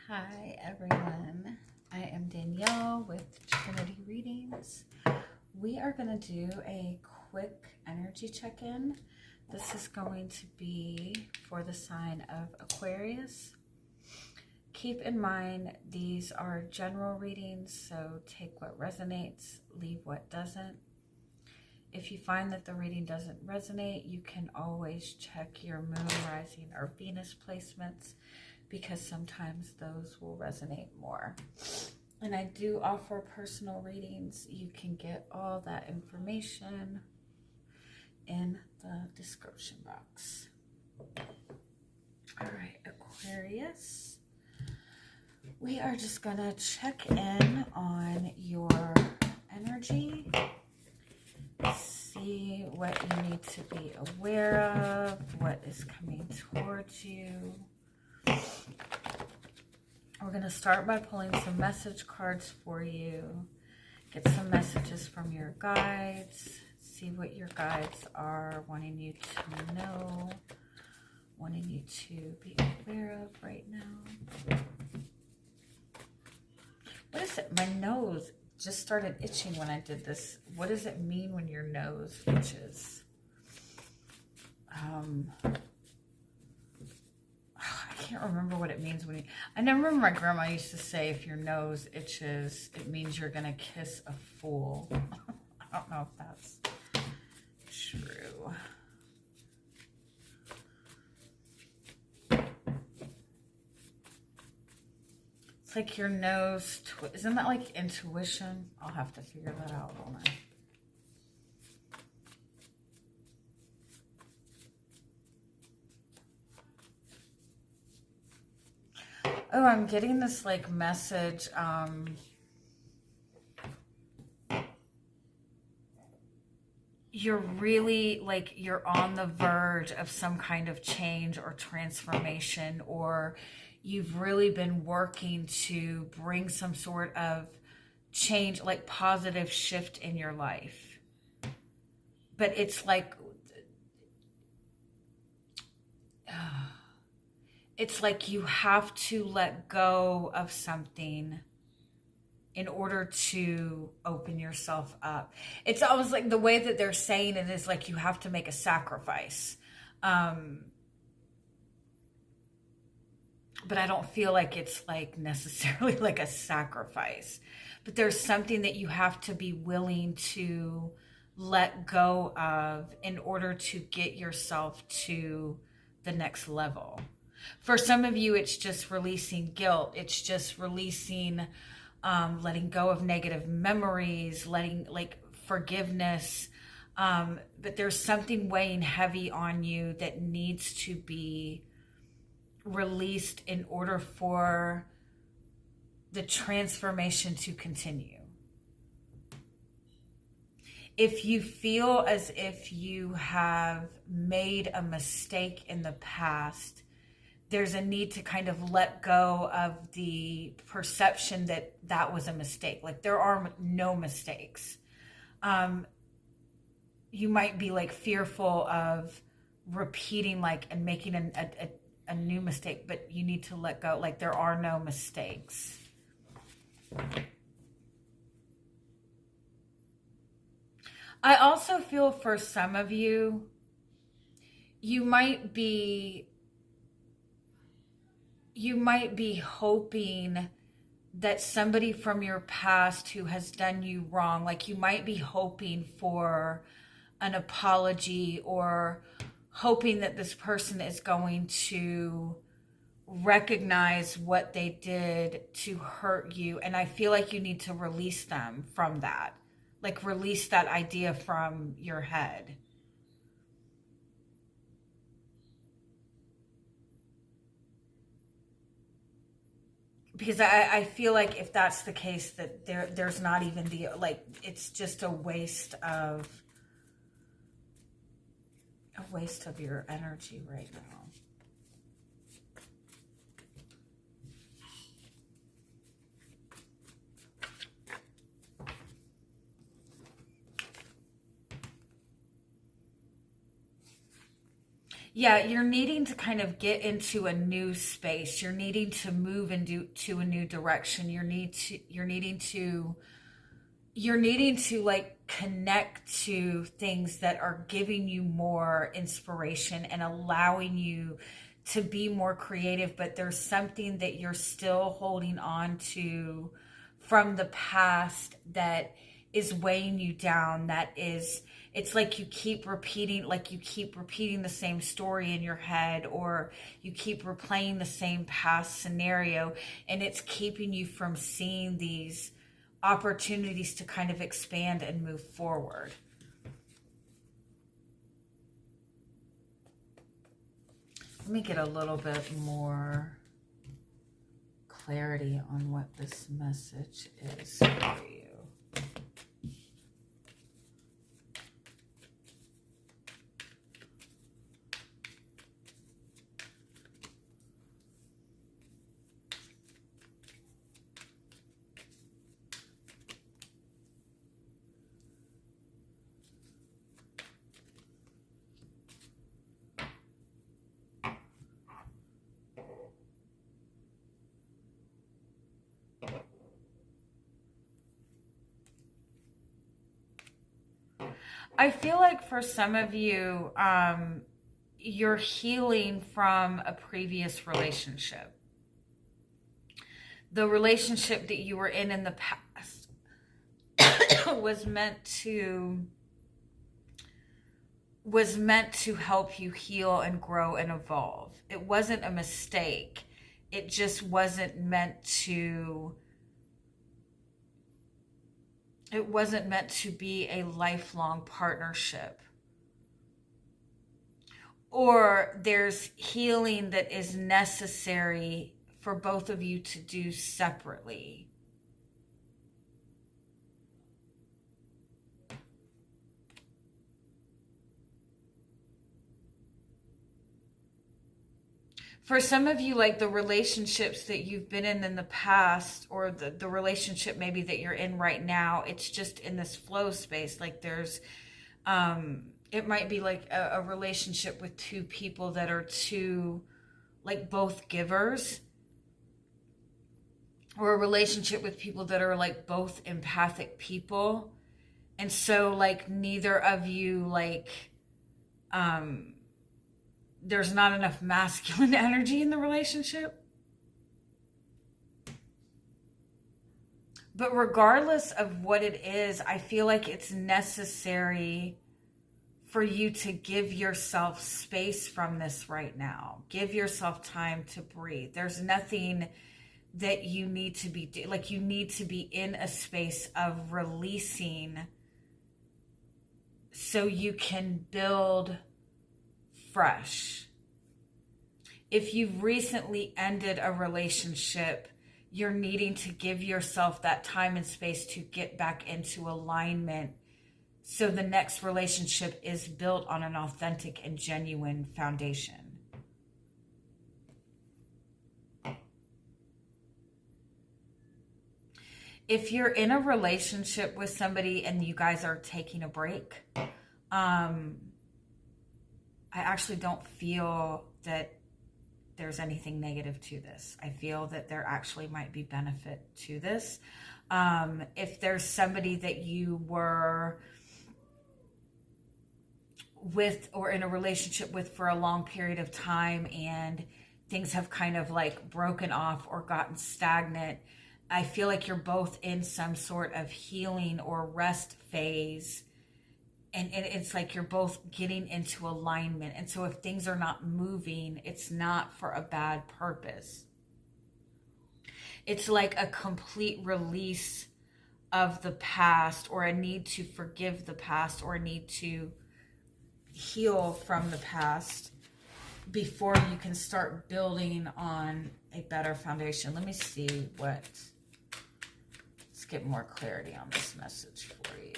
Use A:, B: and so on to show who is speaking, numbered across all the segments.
A: Hi everyone, I am Danielle with Trinity Readings. We are going to do a quick energy check-in. This is going to be for the sign of Aquarius. Keep in mind these are general readings, so take what resonates, leave what doesn't. If you find that the reading doesn't resonate, you can always check your moon, rising, or Venus placements, because sometimes those will resonate more. And I do offer personal readings. You can get all that information in the description box. All right, Aquarius. We are just gonna check in on your energy. See what you need to be aware of, what is coming towards you. We're going to start by pulling some message cards for you. Get some messages from your guides. See what your guides are wanting you to know, wanting you to be aware of right now. What is it? My nose just started itching when I did this. What does it mean when your nose itches? I can't remember what it means when you... I remember my grandma used to say, if your nose itches, it means you're going to kiss a fool. I don't know if that's true. It's like your nose... Isn't that like intuition? I'll have to figure that out, won't I? Oh, I'm getting this like message. You're really like, you're on the verge of some kind of change or transformation, or you've really been working to bring some sort of change, like positive shift in your life. But it's like, it's like you have to let go of something in order to open yourself up. It's almost like the way that they're saying it is like you have to make a sacrifice. But I don't feel like it's like necessarily like a sacrifice. But there's something that you have to be willing to let go of in order to get yourself to the next level. For some of you, it's just releasing guilt. It's just releasing, letting go of negative memories, letting like forgiveness. But there's something weighing heavy on you that needs to be released in order for the transformation to continue. If you feel as if you have made a mistake in the past, there's a need to kind of let go of the perception that that was a mistake. Like there are no mistakes. You might be like fearful of repeating like and making a new mistake, but you need to let go. Like there are no mistakes. I also feel for some of you, you might be hoping that somebody from your past who has done you wrong, like you might be hoping for an apology or hoping that this person is going to recognize what they did to hurt you. And I feel like you need to release them from that. Like release that idea from your head. Because I feel like if that's the case, that there's not even the, like, it's just a waste of your energy right now. Yeah, you're needing to kind of get into a new space. You're needing to move into a new direction. You're needing to like connect to things that are giving you more inspiration and allowing you to be more creative, but there's something that you're still holding on to from the past that is weighing you down. It's like you keep repeating the same story in your head, or you keep replaying the same past scenario, and it's keeping you from seeing these opportunities to kind of expand and move forward. Let me get a little bit more clarity on what this message is for you. I feel like for some of you, you're healing from a previous relationship. The relationship that you were in the past was meant to help you heal and grow and evolve. It wasn't a mistake. It just wasn't meant to be a lifelong partnership. Or there's healing that is necessary for both of you to do separately. For some of you, like the relationships that you've been in the past, or the relationship maybe that you're in right now, it's just in this flow space. Like there's, it might be like a relationship with two people that are like both givers, or a relationship with people that are like both empathic people. And so like neither of you like, there's not enough masculine energy in the relationship. But regardless of what it is, I feel like it's necessary for you to give yourself space from this right now. Give yourself time to breathe. There's nothing that you need to be like, you need to be in a space of releasing so you can build fresh. If you've recently ended a relationship, you're needing to give yourself that time and space to get back into alignment so the next relationship is built on an authentic and genuine foundation. If you're in a relationship with somebody and you guys are taking a break, I actually don't feel that there's anything negative to this. I feel that there actually might be benefit to this. If there's somebody that you were with or in a relationship with for a long period of time and things have kind of like broken off or gotten stagnant, I feel like you're both in some sort of healing or rest phase. And it's like you're both getting into alignment. And so if things are not moving, it's not for a bad purpose. It's like a complete release of the past, or a need to forgive the past, or a need to heal from the past before you can start building on a better foundation. Let me see let's get more clarity on this message for you.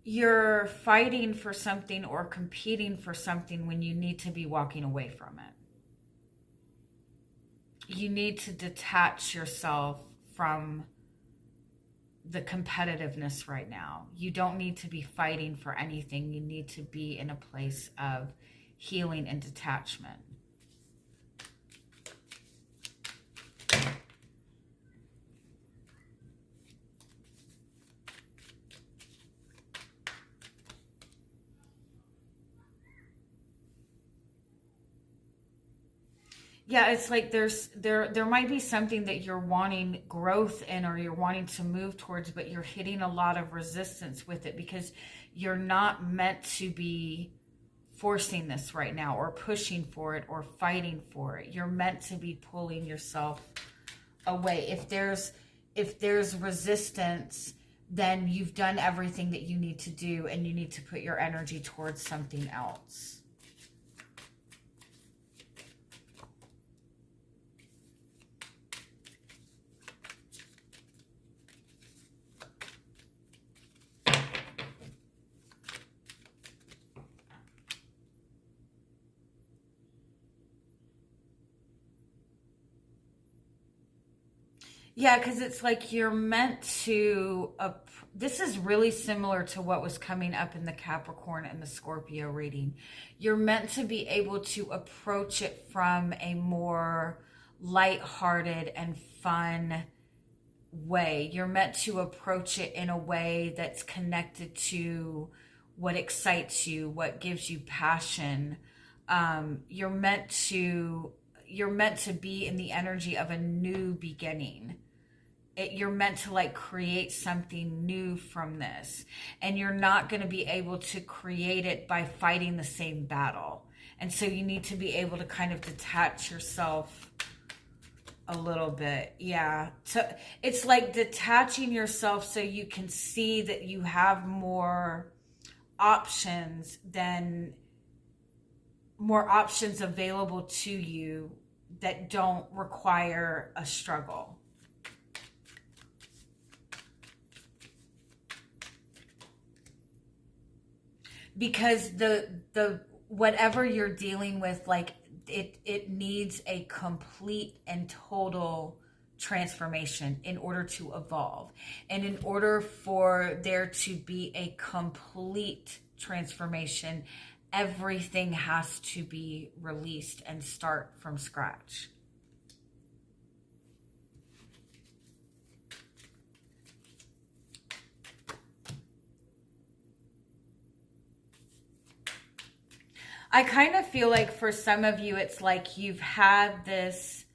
A: you're fighting for something or competing for something when you need to be walking away from it. You need to detach yourself from the competitiveness right now. You don't need to be fighting for anything. You need to be in a place of healing and detachment. Yeah, it's like there might be something that you're wanting growth in or you're wanting to move towards, but you're hitting a lot of resistance with it because you're not meant to be forcing this right now or pushing for it or fighting for it. You're meant to be pulling yourself away. If there's resistance, then you've done everything that you need to do and you need to put your energy towards something else. Yeah, because it's like you're meant to, this is really similar to what was coming up in the Capricorn and the Scorpio reading. You're meant to be able to approach it from a more lighthearted and fun way. You're meant to approach it in a way that's connected to what excites you, what gives you passion. You're meant to be in the energy of a new beginning. You're meant to like create something new from this, and you're not going to be able to create it by fighting the same battle. And so you need to be able to kind of detach yourself a little bit. Yeah. So it's like detaching yourself so you can see that you have more options available to you that don't require a struggle. Because the whatever you're dealing with, like it needs a complete and total transformation in order to evolve. And in order for there to be a complete transformation, everything has to be released and start from scratch. I kind of feel like for some of you, it's like you've had this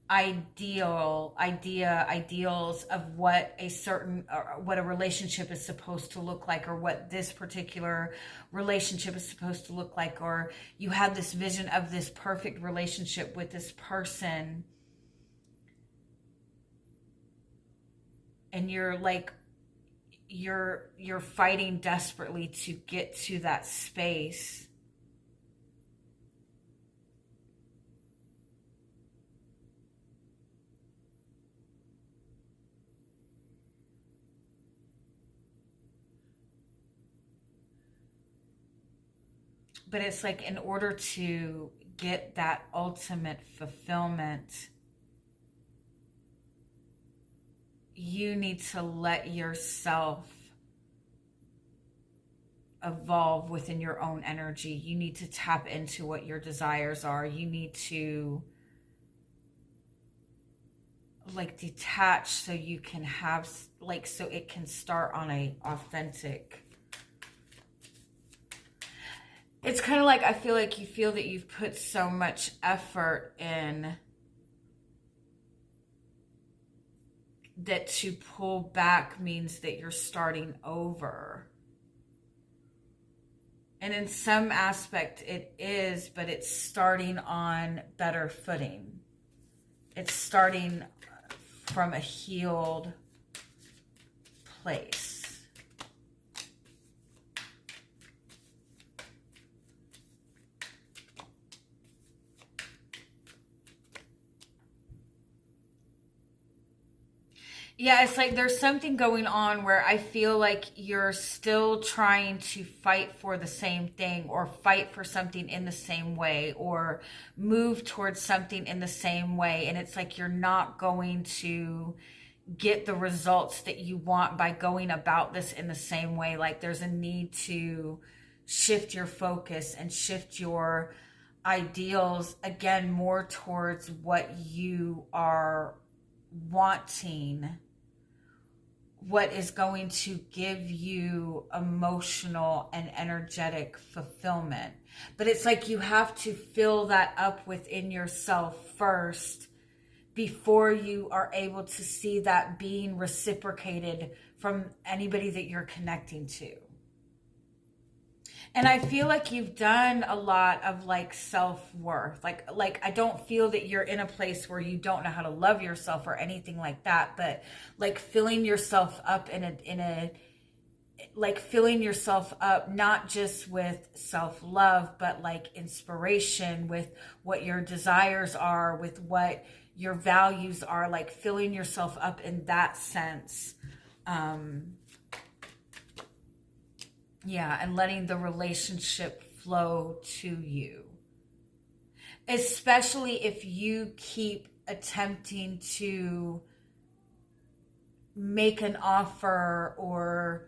A: ideals of what a relationship is supposed to look like, or what this particular relationship is supposed to look like, or you had this vision of this perfect relationship with this person, and you're like you're fighting desperately to get to that space. But it's like in order to get that ultimate fulfillment, you need to let yourself evolve within your own energy. You need to tap into what your desires are. You need to like detach so you can have like, so it can start on a authentic. It's kind of like, I feel like you feel that you've put so much effort in that to pull back means that you're starting over. And in some aspect it is, but it's starting on better footing. It's starting from a healed place. Yeah, it's like there's something going on where I feel like you're still trying to fight for the same thing, or fight for something in the same way, or move towards something in the same way. And it's like you're not going to get the results that you want by going about this in the same way. Like there's a need to shift your focus and shift your ideals again more towards what you are wanting, what is going to give you emotional and energetic fulfillment. But it's like you have to fill that up within yourself first before you are able to see that being reciprocated from anybody that you're connecting to. And I feel like you've done a lot of like self-worth. Like I don't feel that you're in a place where you don't know how to love yourself or anything like that, but like filling yourself up like filling yourself up, not just with self-love, but like inspiration, with what your desires are, with what your values are, like filling yourself up in that sense. Yeah, and letting the relationship flow to you. Especially if you keep attempting to make an offer, or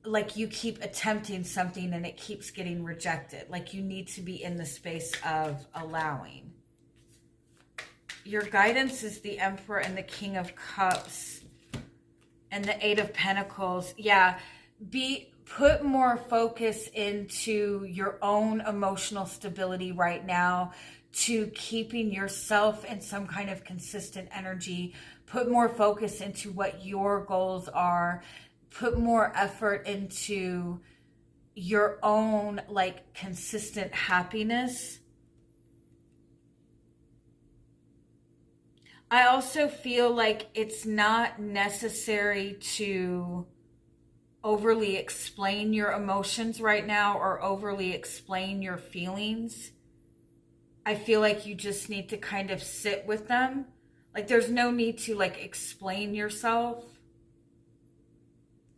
A: like you keep attempting something and it keeps getting rejected. Like you need to be in the space of allowing. Your guidance is the Emperor and the King of Cups and the Eight of Pentacles. Yeah, put more focus into your own emotional stability right now, to keeping yourself in some kind of consistent energy. Put more focus into what your goals are. Put more effort into your own like consistent happiness. I also feel like it's not necessary to overly explain your emotions right now, or overly explain your feelings. I feel like you just need to kind of sit with them. Like there's no need to like explain yourself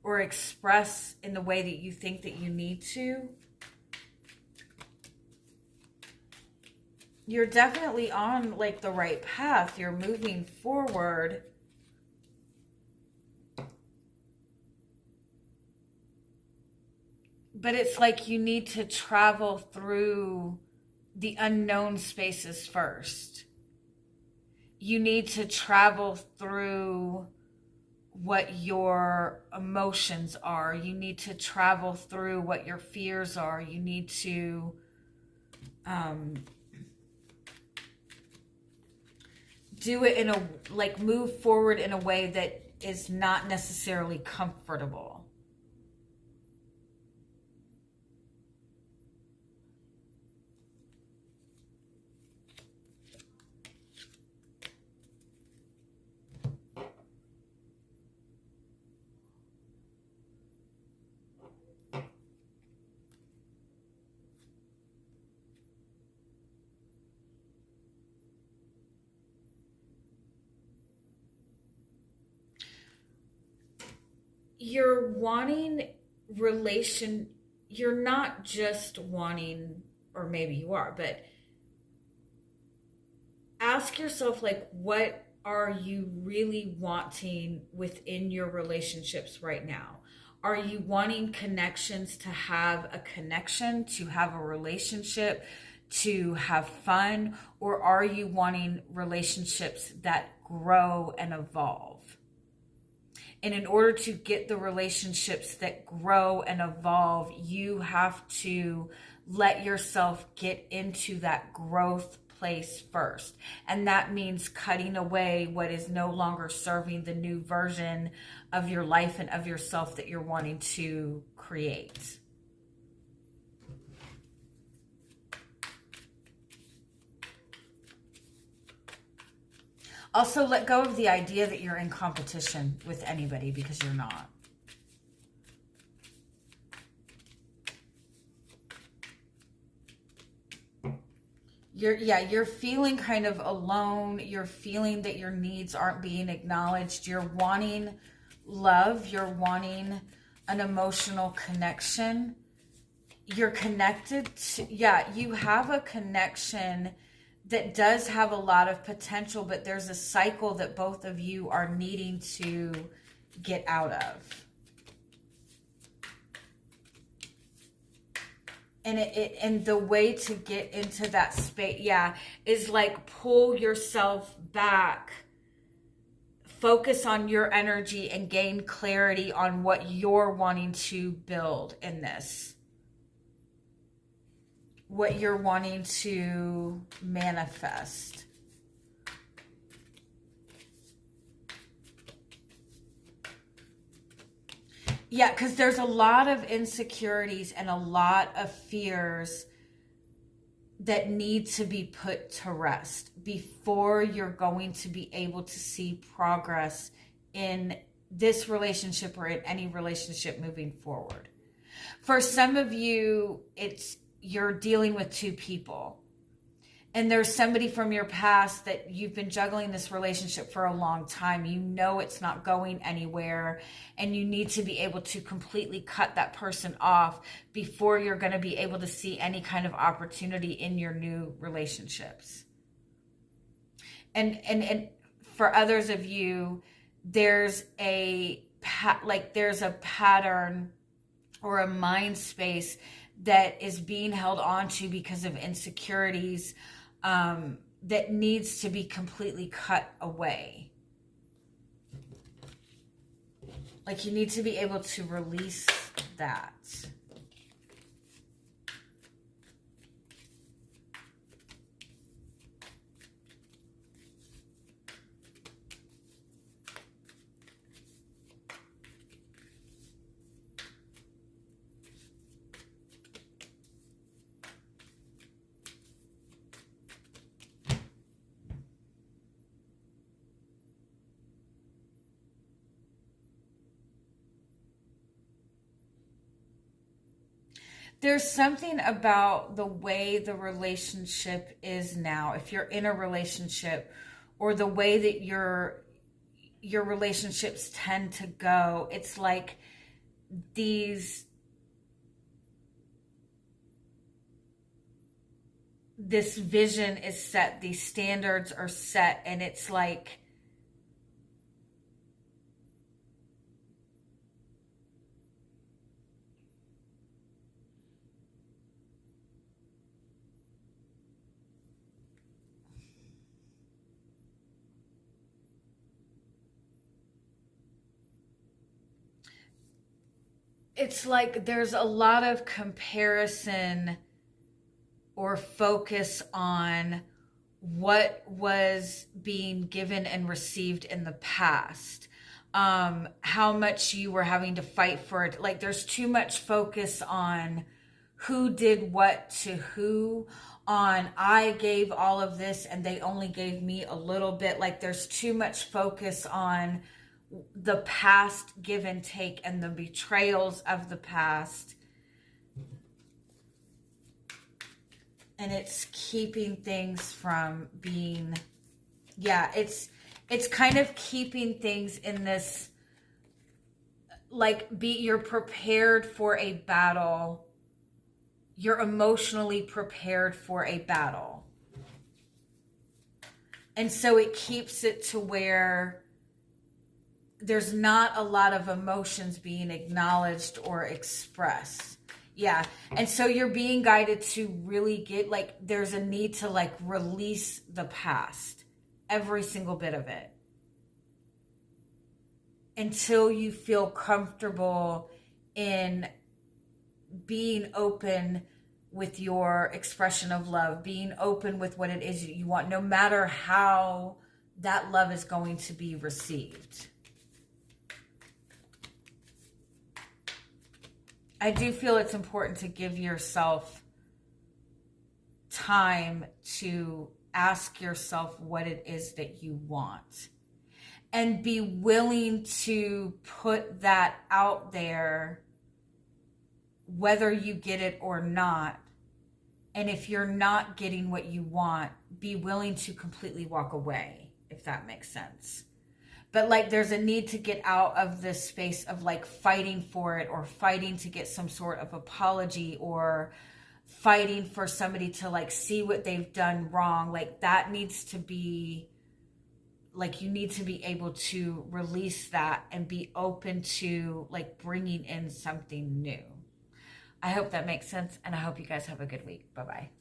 A: or express in the way that you think that you need to. You're definitely on like the right path. You're moving forward. But it's like you need to travel through the unknown spaces first. You need to travel through what your emotions are. You need to travel through what your fears are. You need to do it in a, like move forward in a way that is not necessarily comfortable. You're wanting you're not just wanting, or maybe you are, but ask yourself, like, what are you really wanting within your relationships right now? Are you wanting connections to have a connection, to have a relationship, to have fun? Or are you wanting relationships that grow and evolve? And in order to get the relationships that grow and evolve, you have to let yourself get into that growth place first. And that means cutting away what is no longer serving the new version of your life and of yourself that you're wanting to create. Also, let go of the idea that you're in competition with anybody, because you're not. you're feeling kind of alone. You're feeling that your needs aren't being acknowledged. You're wanting love. You're wanting an emotional connection. You're connected to, you have a connection that does have a lot of potential, but there's a cycle that both of you are needing to get out of. And the way to get into that space, is like pull yourself back, focus on your energy, and gain clarity on what you're wanting to build in this. What you're wanting to manifest. Yeah, because there's a lot of insecurities and a lot of fears that need to be put to rest before you're going to be able to see progress in this relationship or in any relationship moving forward. For some of you, you're dealing with two people. And there's somebody from your past that you've been juggling this relationship for a long time. You know it's not going anywhere, and you need to be able to completely cut that person off before you're going to be able to see any kind of opportunity in your new relationships. And for others of you, there's a pattern or a mind space that is being held on to because of insecurities, that needs to be completely cut away. Like you need to be able to release that. There's something about the way the relationship is now, if you're in a relationship, or the way that your relationships tend to go. It's like this vision is set, these standards are set, and it's like there's a lot of comparison or focus on what was being given and received in the past. How much you were having to fight for it. Like there's too much focus on who did what to who, on I gave all of this and they only gave me a little bit. Like there's too much focus on the past give and take and the betrayals of the past. And it's keeping things from being, it's kind of keeping things in this, like you're prepared for a battle. You're emotionally prepared for a battle. And so it keeps it to where there's not a lot of emotions being acknowledged or expressed. Yeah. And so you're being guided to really get, like, there's a need to like release the past, every single bit of it, until you feel comfortable in being open with your expression of love, being open with what it is you want, no matter how that love is going to be received. I do feel it's important to give yourself time to ask yourself what it is that you want, and be willing to put that out there, whether you get it or not, And if you're not getting what you want, be willing to completely walk away, if that makes sense. But like there's a need to get out of this space of like fighting for it, or fighting to get some sort of apology, or fighting for somebody to like see what they've done wrong. Like that needs to be, like you need to be able to release that and be open to like bringing in something new. I hope that makes sense, and I hope you guys have a good week. Bye-bye.